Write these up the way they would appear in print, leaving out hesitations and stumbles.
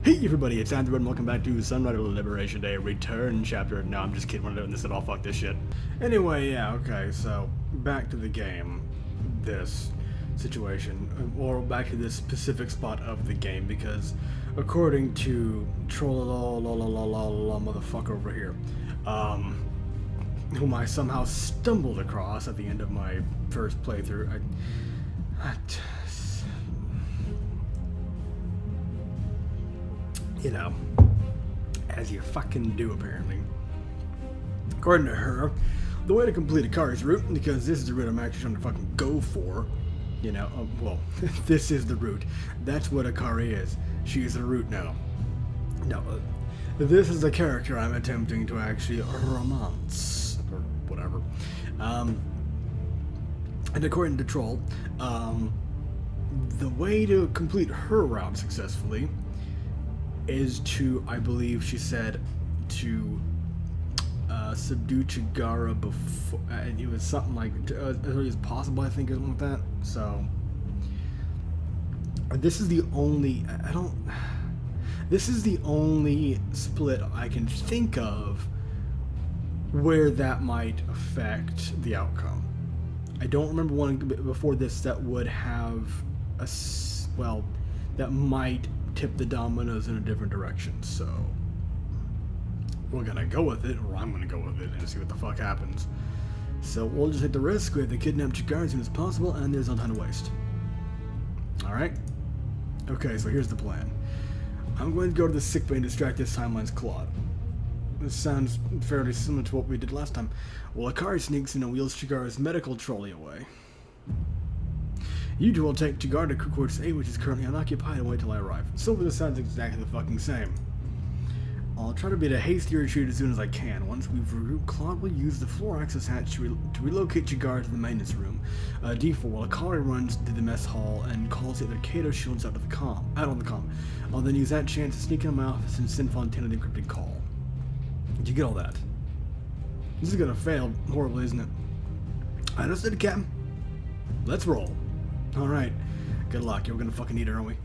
Hey everybody, it's Andrew and welcome back to Sunrider Liberation Day Return Chapter. No, I'm just kidding, we're not doing this at all, fuck this shit. Anyway, yeah, okay, so back to the game, this situation, or back to this specific spot of the game, because according to Troll motherfucker over here, whom I somehow stumbled across at the end of my first playthrough, you know, as you fucking do apparently. According to her, the way to complete a car's route, because this is the route I'm actually trying to fucking go for, you know, well, this is the route. That's what a car is. She is the route now. No, this is the character I'm attempting to actually romance, or whatever. And according to Troll, the way to complete her route successfully is to, I believe she said, to subdue Chigara before, it was something like, as early as possible, I think, or something like that. So, this is the only, this is the only split I can think of where that might affect the outcome. I don't remember one before this that would have a, well, that might tip the dominoes in a different direction, so we're gonna go with it, or I'm gonna go with it and see what the fuck happens. So we'll just take the risk. We have to kidnap Chigara as soon as possible, and there's no time to waste. Alright? Okay, so here's the plan. I'm going to go to the sickbay and distract this timeline's Claude. This sounds fairly similar to what we did last time. Well, Akari sneaks in and wheels Chigara's medical trolley away. You two will take Chigara to Quarters 8, which is currently unoccupied, and wait till I arrive. So this sounds exactly the fucking same. I'll try to be a hasty retreat as soon as I can. Once we've regrouped, Claude will use the floor access hatch to relocate Chigara to the maintenance room. D4, while Akari runs to the mess hall and calls the other Kato shields out on the comm. I'll then use that chance to sneak into my office and send Fontana the encrypted call. Did you get all that? This is gonna fail horribly, isn't it? I understood, Captain. Let's roll. Alright, good luck. We're gonna fucking need it, aren't we?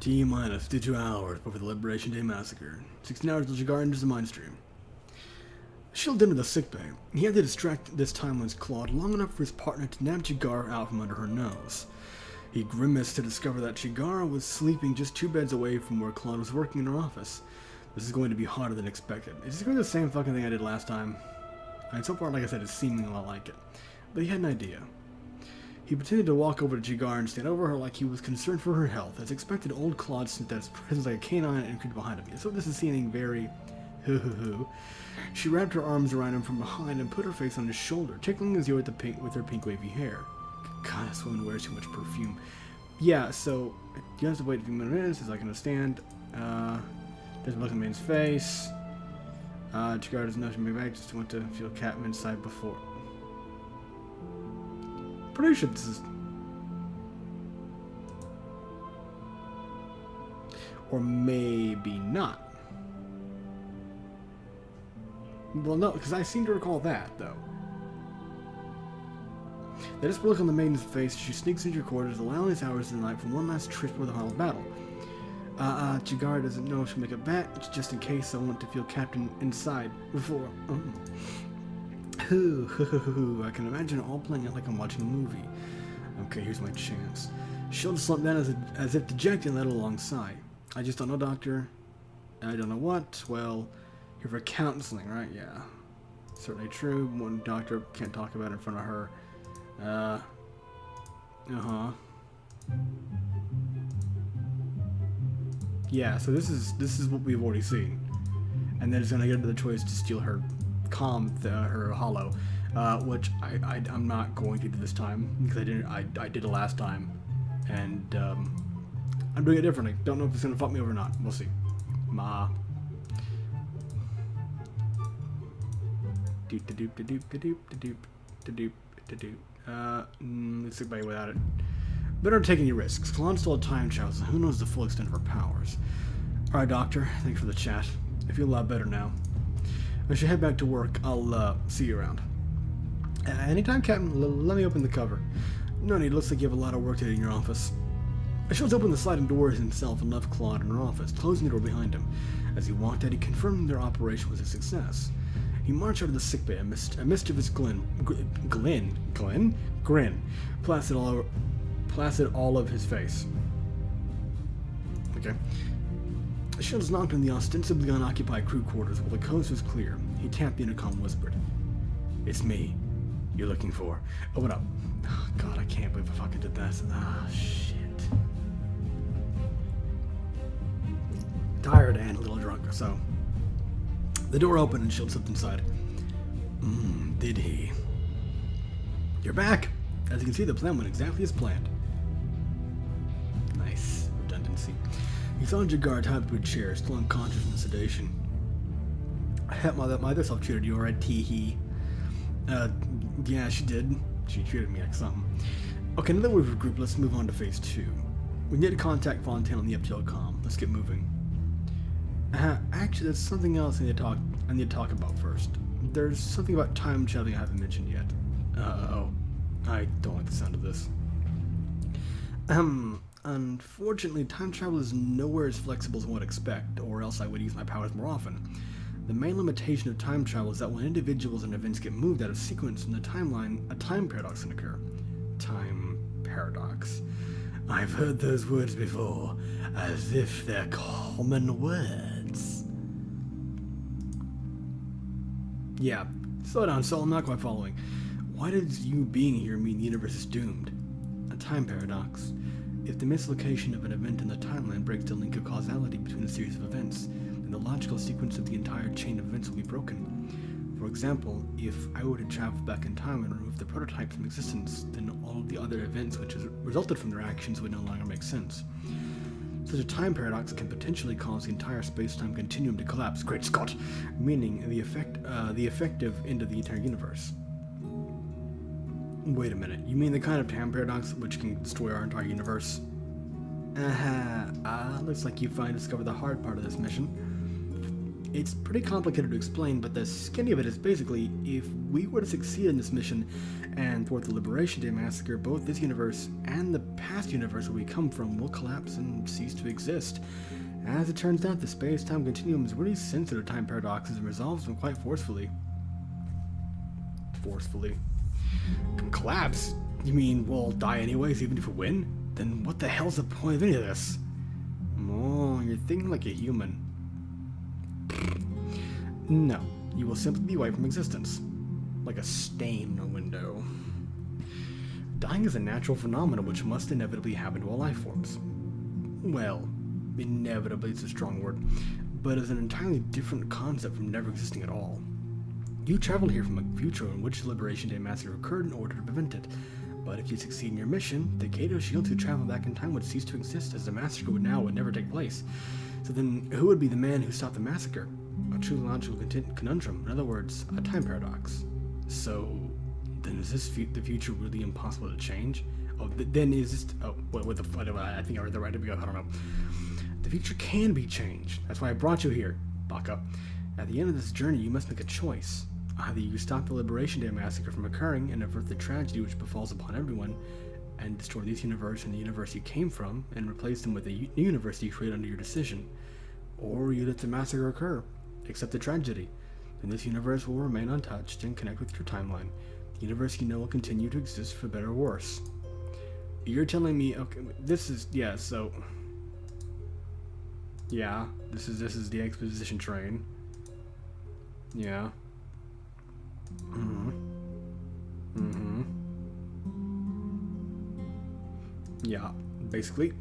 T-minus 52 hours before the Liberation Day Massacre. 16 hours till Chigara enters the mine stream. Shielded into the sickbay. He had to distract this timeline's Claude long enough for his partner to nab Chigara out from under her nose. He grimaced to discover that Chigara was sleeping just 2 beds away from where Claude was working in her office. This is going to be harder than expected. It's just going to be the same fucking thing I did last time. And so far, like I said, it's seeming a lot like it. But he had an idea. He pretended to walk over to Chigara and stand over her like he was concerned for her health. As expected, old Claude sniffed at his presence like a canine and creeped behind him. So this is seeming very hoo-hoo-hoo. She wrapped her arms around him from behind and put her face on his shoulder, tickling his ear with her pink wavy hair. God, this woman wears too much perfume. Yeah, so you have to wait a few minutes, as I can understand. Doesn't look at the man's face. Chigara doesn't know she may be back, just went to feel Catman inside before. Pretty sure this is, or maybe not. Well, no, because I seem to recall that though. They just look on the maiden's face. She sneaks into your quarters, allowing these hours of the night for one last trip before the final battle. Chigara doesn't know if she'll make it back. It's just in case I want to feel Captain inside before. I can imagine it all playing out like I'm watching a movie. Okay, here's my chance. She'll just slump down as if dejected and let alongside. I just don't know, doctor. I don't know what. Well, here for counseling, right? Yeah. Certainly true. One doctor can't talk about it in front of her. Yeah, so this is what we've already seen. And then it's gonna get into the choice to steal her her hollow, which I'm not going to do this time because I did it last time, and I'm doing it differently. Don't know if it's gonna fuck me over or not. We'll see. Let's get by without it. Better take any risks. Claude's still a time child, so who knows the full extent of her powers. Alright, doctor. Thanks for the chat. I feel a lot better now. I should head back to work. I'll see you around. Anytime, Captain. Let me open the cover. No need. Looks like you have a lot of work to do in your office. Shields opened the sliding doors himself and left Claude in her office, closing the door behind him. As he walked out, he confirmed their operation was a success. He marched out of the sickbay, a mischievous grin placid all of his face. Okay. Shields knocked on the ostensibly unoccupied crew quarters while the coast was clear. He tapped the intercom and whispered, "It's me you're looking for. Open up." Oh, God, I can't believe I fucking did that. Ah, shit. Tired and a little drunk, so. The door opened and Shield slipped inside. Did he? You're back! As you can see, the plan went exactly as planned. Nice redundancy. He saw Jagar tied to a chair, still unconscious from the sedation. My other self treated you alright, tee-hee. Yeah, she did. She treated me like something. Okay, now that we've regrouped, let's move on to phase 2. We need to contact Fontaine on the FTL comm. Let's get moving. Actually, there's something else I need to talk about first. There's something about time traveling I haven't mentioned yet. Uh-oh. I don't like the sound of this. Unfortunately, time travel is nowhere as flexible as one would expect, or else I would use my powers more often. The main limitation of time travel is that when individuals and events get moved out of sequence in the timeline, a time paradox can occur. Time paradox. I've heard those words before, as if they're common words. Yeah, slow down, Sol, I'm not quite following. Why does you being here mean the universe is doomed? A time paradox. If the mislocation of an event in the timeline breaks the link of causality between a series of events, then the logical sequence of the entire chain of events will be broken. For example, if I were to travel back in time and remove the prototype from existence, then all of the other events which resulted from their actions would no longer make sense. Such a time paradox can potentially cause the entire space-time continuum to collapse, Great Scott, meaning the effective end of the entire universe. Wait a minute, you mean the kind of time paradox which can destroy our entire universe? Looks like you finally discovered the hard part of this mission. It's pretty complicated to explain, but the skinny of it is basically, if we were to succeed in this mission and thwart the Liberation Day massacre, both this universe and the past universe where we come from will collapse and cease to exist. As it turns out, the space-time continuum is really sensitive to time paradoxes and resolves them quite forcefully. Can collapse? You mean we'll die anyways even if we win? Then what the hell's the point of any of this? Oh, you're thinking like a human. No, you will simply be wiped from existence. Like a stain in a window. Dying is a natural phenomenon which must inevitably happen to all life forms. Well, inevitably is a strong word, but is an entirely different concept from never existing at all. You traveled here from a future in which the Liberation Day massacre occurred in order to prevent it. But if you succeed in your mission, the Kato Shields who travel back in time would cease to exist, as the massacre would never take place. So then, who would be the man who stopped the massacre? A truly logical conundrum. In other words, a time paradox. So, then is the future really impossible to change? Oh, then is this... Oh, what the fuck? I think I read the right to be... I don't know. The future can be changed. That's why I brought you here, Baka. At the end of this journey, you must make a choice. Either you stop the Liberation Day massacre from occurring and avert the tragedy which befalls upon everyone, and destroy this universe and the universe you came from, and replace them with a new universe you create under your decision. Or you let the massacre occur, accept the tragedy, then this universe will remain untouched and connect with your timeline. The universe you know will continue to exist for better or worse. You're telling me, okay, this is the exposition train. Yeah. Yeah, basically.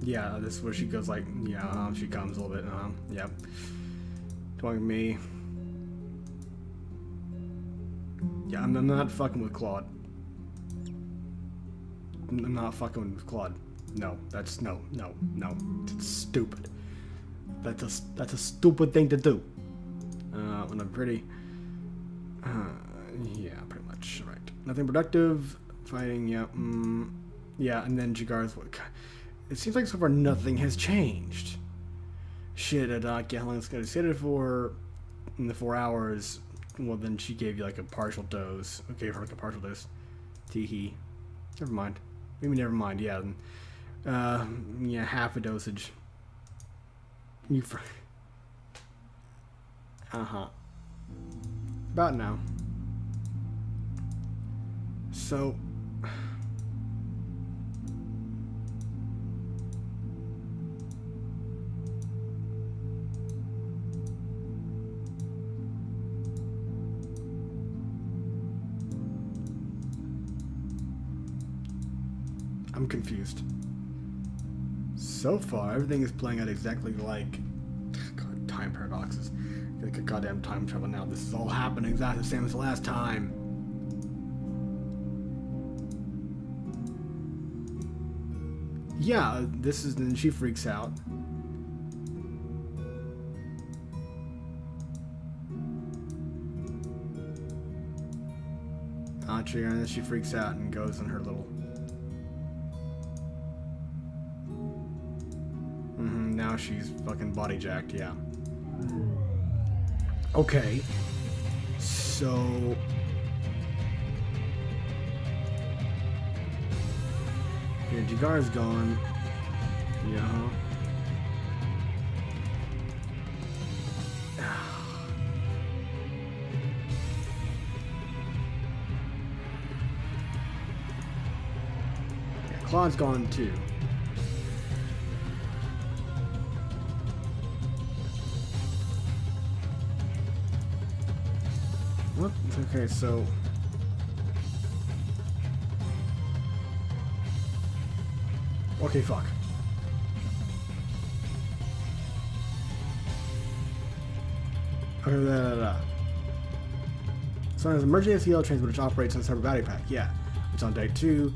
Yeah, this is where she goes like, yeah, she comes a little bit, yeah. Talking to me. Yeah, I'm not fucking with Claude. I'm not fucking with Claude. No, that's no. It's stupid. That's a stupid thing to do. When I'm pretty. Yeah, pretty much. Right. Nothing productive. Fighting. Yeah. Yeah, and then Jagar's. It seems like so far nothing has changed. Shit, Doc. Yeah, how long it's gonna sit it for? in the 4 hours, well, then she gave you like a partial dose. Okay, for like a partial dose. Teehee. Never mind. Maybe never mind. Yeah. Yeah, half a dosage. You for. About now. So. I'm confused. So far, everything is playing out exactly like God, time paradoxes. I feel like a goddamn time travel now. This is all happening exactly the same as the last time. Yeah, this is then she freaks out. Trigger, and then she freaks out and goes on her little. Now she's fucking body jacked, yeah. Okay. So. Yeah, Jigar's gone. Yeah. Yeah, Claude's gone too. What? Okay, so. Okay, fuck. Okay, So there's an emergency SEL transmitter which operates on a separate battery pack. Yeah. It's on day 2.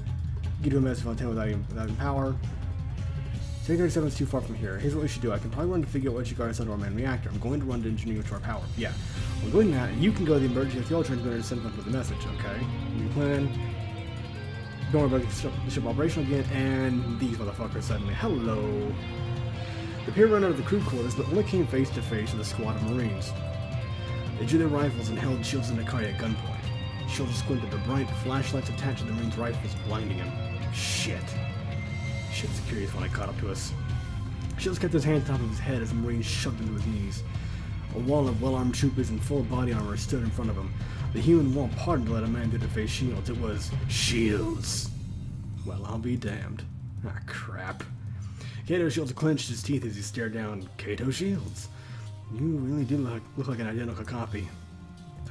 Give you a message on 10 without even power. 337 is too far from here. Here's what we should do. I can probably run to figure out what you guys said to our main reactor. I'm going to run to engineering to our power. Yeah. We're doing that, and you can go to the emergency fuel transmitter and send them with a message, okay? New plan. Don't worry about the ship operational again, and these motherfuckers suddenly. Hello. The pair ran out of the crew quarters, but only came face to face with a squad of Marines. They drew their rifles and held Shields and Nakai at gunpoint. Shields squinted, the bright flashlights attached to the Marine's rifles blinding him. Shit. Shit, security's finally caught up to us. Shields kept his hand on top of his head as the Marine shoved him to his knees. A wall of well-armed troopers in full body armor stood in front of him. The human wall parted to let a man through to face Shields. It was Shields. Well, I'll be damned. Ah, crap. Kato Shields clenched his teeth as he stared down. Kato Shields, you really do look like an identical copy.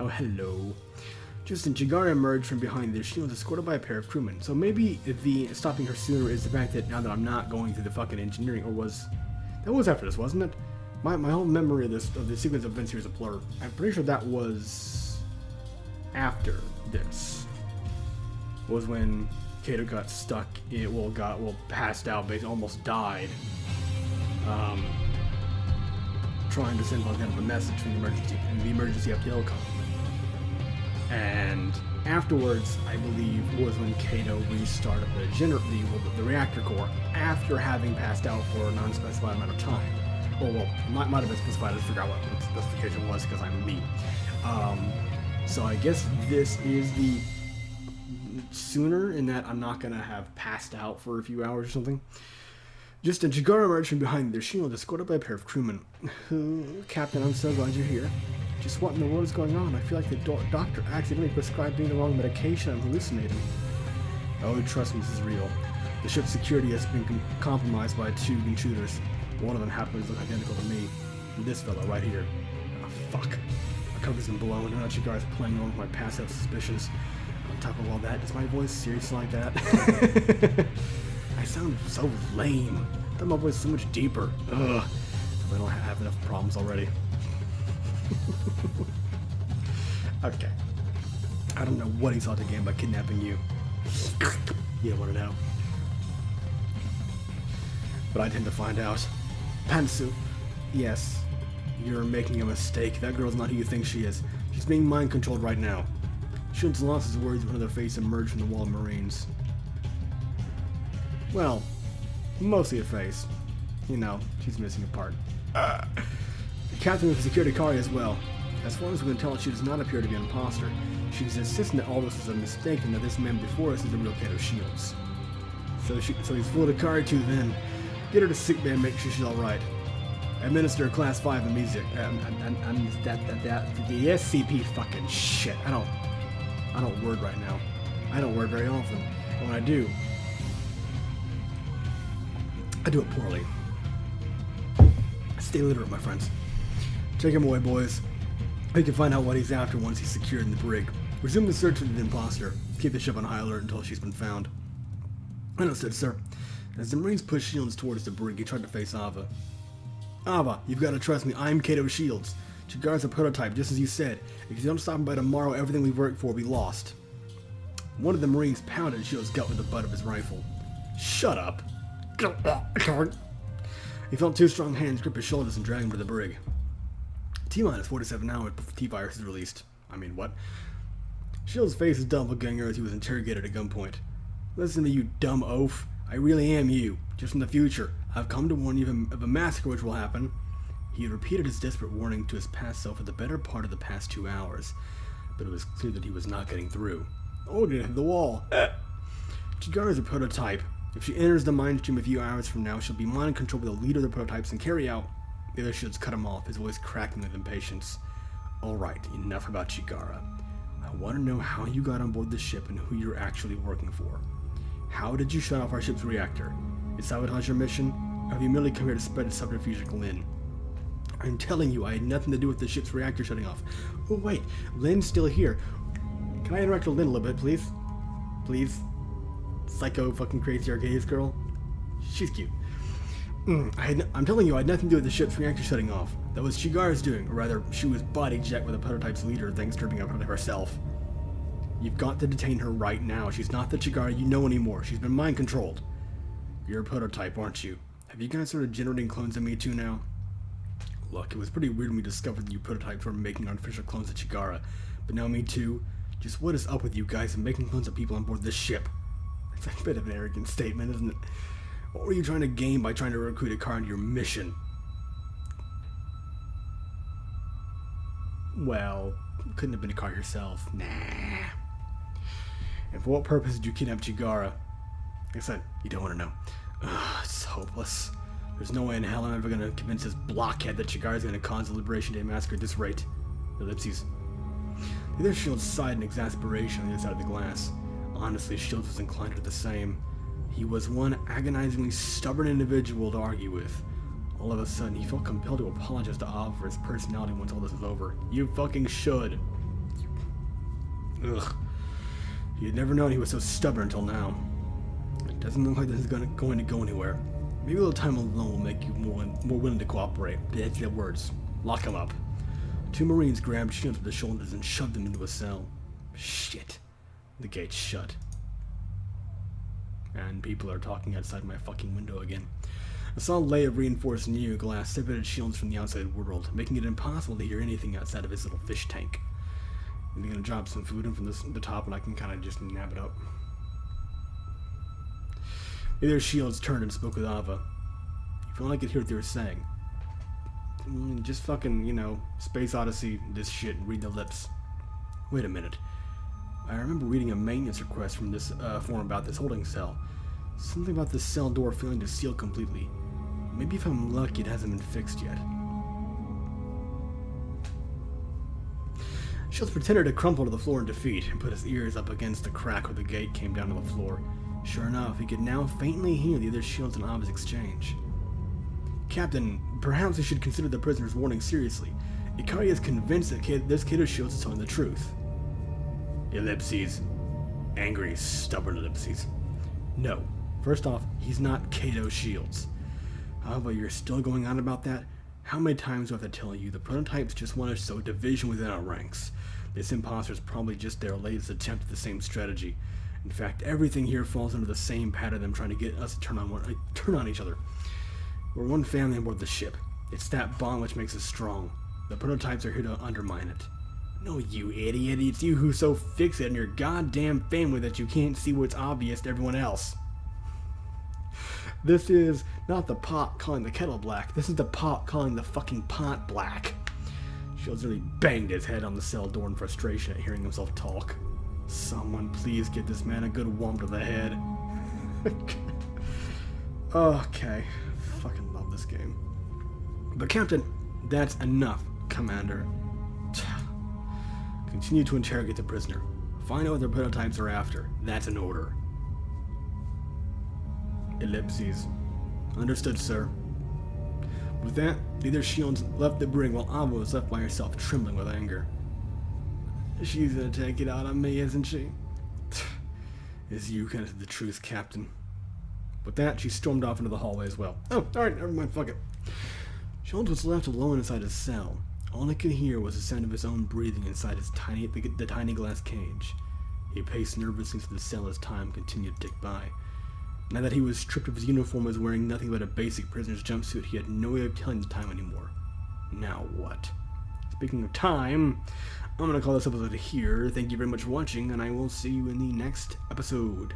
Oh, hello. Just as Chigara emerged from behind their shield, escorted by a pair of crewmen. So maybe the stopping her sooner is the fact that now that I'm not going through the fucking engineering, or was that was after this, wasn't it? My whole memory of the sequence of events here is a blur. I'm pretty sure that was after this. Was when Kato got stuck. Passed out, basically almost died. Trying to send kind of a message from the emergency FTL com. And afterwards, I believe, was when Kato restarted the reactor core after having passed out for a non-specified amount of time. Might have been specified. I forgot what the specification was because I'm me. So I guess this is the sooner in that I'm not gonna have passed out for a few hours or something. Just as Jigara emerged from behind their shield, escorted by a pair of crewmen. Captain, I'm so glad you're here. Just what in the world is going on? I feel like the doctor accidentally prescribed me the wrong medication. I'm hallucinating. Oh, trust me, this is real. The ship's security has been compromised by 2 intruders. One of them happens to look identical to me. And this fellow right here. Oh, fuck. My cover's been blown, and now Chigara's playing on with my past out suspicions. On top of all that, is my voice serious like that? I sound so lame. I thought my voice was so much deeper. Ugh. I don't have enough problems already. Okay. I don't know what he saw to gain by kidnapping you. You don't want to know. But I tend to find out. Pantsu. Yes. You're making a mistake. That girl's not who you think she is. She's being mind-controlled right now. Shields lost his words when their face emerged from the wall of Marines. Well, mostly a face. You know, she's missing a part. The captain of the security car as well. As far as we can tell, she does not appear to be an imposter. She's insisting that all this is a mistake and that this man before us is the real Kato Shields. So he's fooled Akari too then. Get her to sick bay and make sure she's alright. Administer class 5 amnesia. The SCP fucking shit. I don't word right now. I don't word very often. And when I do it poorly. Stay literate, my friends. Take him away, boys. We can find out what he's after once he's secured in the brig. Resume the search for the imposter. Keep the ship on high alert until she's been found. Understood, sir. As the Marines pushed Shields towards the brig, he tried to face Ava. Ava, you've got to trust me. I'm Kato Shields. Chigara's a prototype, just as you said. If you don't stop him by tomorrow, everything we've worked for will be lost. One of the Marines pounded Shields' gut with the butt of his rifle. Shut up. He felt two strong hands grip his shoulders and drag him to the brig. T-minus 47 hours before T-virus is released. I mean, what? Shields' face is doppelganger as he was interrogated at gunpoint. Listen to you, dumb oaf. I really am you. Just in the future. I've come to warn you of a massacre which will happen. He had repeated his desperate warning to his past self for the better part of the past 2 hours, but it was clear that he was not getting through. Oh, we're gonna hit the wall. Chigara is a prototype. If she enters the mind stream a few hours from now, she'll be mind controlled by the leader of the prototypes and carry out. The other Shields cut him off, his voice cracking with impatience. Alright, enough about Chigara. I want to know how you got on board the ship and who you're actually working for. How did you shut off our ship's reactor? Is sabotage your mission? Or have you merely come here to spread a subterfuge like Lin? I'm telling you, I had nothing to do with the ship's reactor shutting off. Oh wait, Lin's still here. Can I interact with Lin a little bit, please? Please? Psycho fucking crazy Arcades girl? She's cute. I'm telling you, I had nothing to do with the ship's reactor shutting off. That was Chigara's doing, or rather, she was body-jacked with the prototype's leader, thanks to her being a prototype herself. You've got to detain her right now. She's not the Chigara you know anymore. She's been mind-controlled. You're a prototype, aren't you? Have you guys started generating clones of me too now? Look, it was pretty weird when we discovered that you prototypes were making artificial clones of Chigara, but now me too? Just what is up with you guys and making clones of people on board this ship? It's a bit of an arrogant statement, isn't it? What were you trying to gain by trying to recruit a car into your mission? Well, couldn't have been a car yourself. Nah. And for what purpose did you kidnap Chigara? Like I said, you don't want to know. Ugh, it's hopeless. There's no way in hell I'm ever going to convince this blockhead that Chigara's going to cause the Liberation Day massacre at this rate. Ellipses. The other Shields sighed in exasperation on the other side of the glass. Honestly, Shields was inclined to do the same. He was one agonizingly stubborn individual to argue with. All of a sudden, he felt compelled to apologize to Ava for his personality once all this was over. You fucking should. Ugh. He had never known he was so stubborn until now. It doesn't look like this is going to go anywhere. Maybe a little time alone will make you more willing to cooperate. That's their words. Lock him up. 2 Marines grabbed Shields with the shoulders and shoved him into a cell. Shit. The gate's shut. And people are talking outside my fucking window again. A solid layer of reinforced new glass separated Shields from the outside world, making it impossible to hear anything outside of his little fish tank. I'm gonna drop some food in from the top and I can kind of just nab it up. The other Shields turned and spoke with Ava. If only I could hear what they were saying. Just fucking, you know, Space Odyssey, this shit, and read the lips. Wait a minute. I remember reading a maintenance request from this forum about this holding cell. Something about this cell door failing to seal completely. Maybe if I'm lucky it hasn't been fixed yet. Shields pretended to crumple to the floor in defeat and put his ears up against the crack where the gate came down to the floor. Sure enough, he could now faintly hear the other Shields and Ava's exchange. Captain, perhaps we should consider the prisoner's warning seriously. Ikari is convinced that this Kato Shields is telling the truth. Ellipses. Angry, stubborn ellipses. No. First off, he's not Kato Shields. However, you're still going on about that? How many times do I have to tell you the prototypes just want to sow division within our ranks? This imposter is probably just their latest attempt at the same strategy. In fact, everything here falls under the same pattern of them trying to get us to turn on each other. We're one family on board the ship. It's that bond which makes us strong. The prototypes are here to undermine it. No, you idiot. It's you who's so fixated on your goddamn family that you can't see what's obvious to everyone else. This is not the pot calling the kettle black. This is the pot calling the fucking pot black. Shields nearly banged his head on the cell door in frustration at hearing himself talk. Someone please get this man a good whomp to the head. Okay. Fucking love this game. But Captain, that's enough, Commander. Continue to interrogate the prisoner. Find out what their prototypes are after. That's an order. Ellipses. Understood, sir. With that, leader Shields left the brig while Ava was left by herself, trembling with anger. She's gonna take it out on me, isn't she? Is you kind of the truth, Captain? With that, she stormed off into the hallway as well. Oh, alright, never mind, fuck it. Shields was left alone inside his cell. All he could hear was the sound of his own breathing inside the tiny glass cage. He paced nervously through the cell as time continued to tick by. Now that he was stripped of his uniform and was wearing nothing but a basic prisoner's jumpsuit, he had no way of telling the time anymore. Now what? Speaking of time, I'm going to call this episode here. Thank you very much for watching, and I will see you in the next episode.